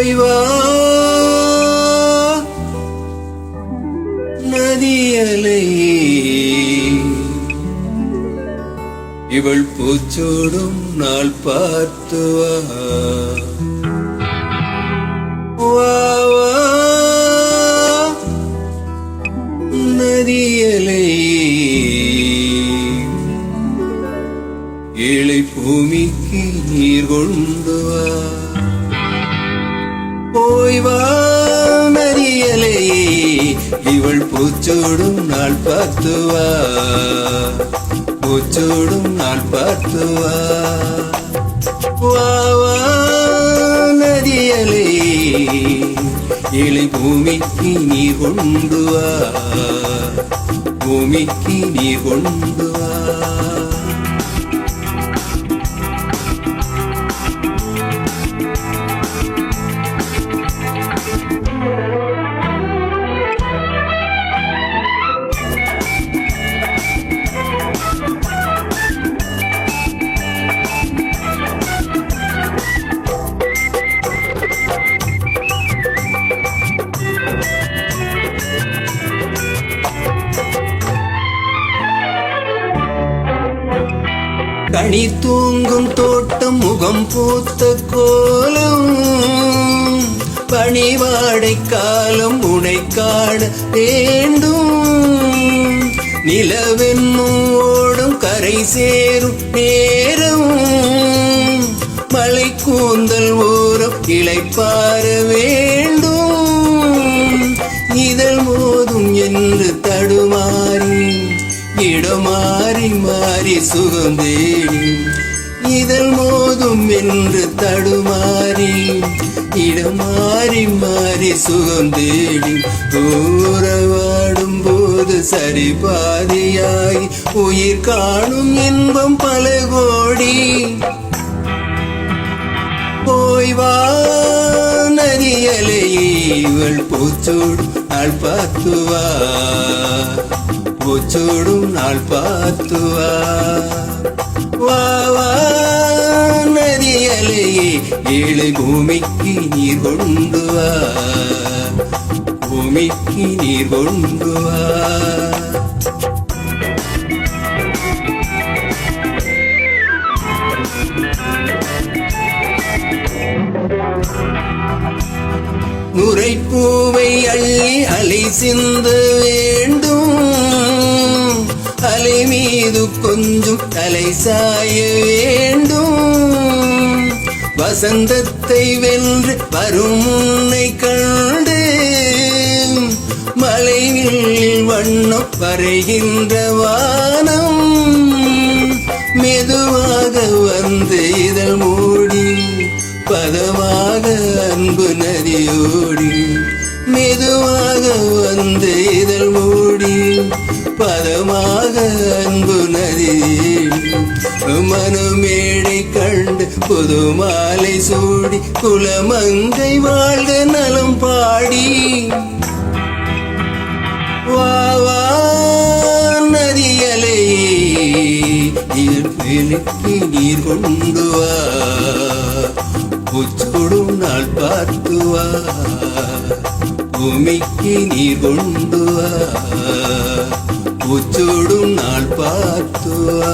போய் வா நதியலை இவள் பூச்சோடும் நாள் பார்த்து வா நதியலை ஏழை பூமிக்கு நீர் கொண்டு வா போய் வா நதியலை இவள் பூச்சோடும் நாள் பார்த்து வா பூச்சோடும் நாள் பார்த்து வா வா நதியலை ஏழை பூமிக்கு நீர் கொண்டு வா பூமிக்கு நீர் கொண்டு வா கனி தூங்கும் தோட்டம் முகம் பூத்த கோலம் பனிவாடை காலம் உனை காண வேண்டும் நிலவென்னும் ஓடும் கரை சேரும் நேரம் மலை கூந்தல் ஓரம் இளைப்பாற வேண்டும் இதழ் மோதும் என்று தடுமாறி இடமாறி மாறி சுகம் தேடி இதழ் மோதும் என்று தடுமாறி இடமாறி மாறி சுகம் தேடி தூரவாடும் போது சரி பாதியாய் உயிர் காணும் இன்பம் பல கோடி போய் வா நதியலை இவள் பூச்சோடு நாள் பார்த்து வா பூச்சோடும் நாள் பார்த்து வா நதியலை ஏழை பூமிக்கு நீர் கொண்டு வா பூமிக்கு நீர் கொண்டு வா நுரைப்பூவை அள்ளி அலை சிந்த வேண்டும் அலை மீது கொஞ்சம் தலை சாய வேண்டும் வசந்தத்தை வென்று வரும் உன்னை கண்டு மலையில் வண்ணம் வரைகின்ற வானம் மெதுவாக வந்து இதழ் மூடி பதமாக அன்பு நதியோடி மெதுவாக வந்து இதழ் மூடி பதமாக அன்பு நதி மனமேடை கண்டு புது மாலை சூடி குலமங்கை வாழ்க நலம் பாடி வா நதியலை இயற்கைக்கு நீர் கொண்டு வா பூச்சோடும் நாள் பார்த்து வா பூமிக்கு நீர் கொண்டு வா பூச்சோடும் நாள் பார்த்து வா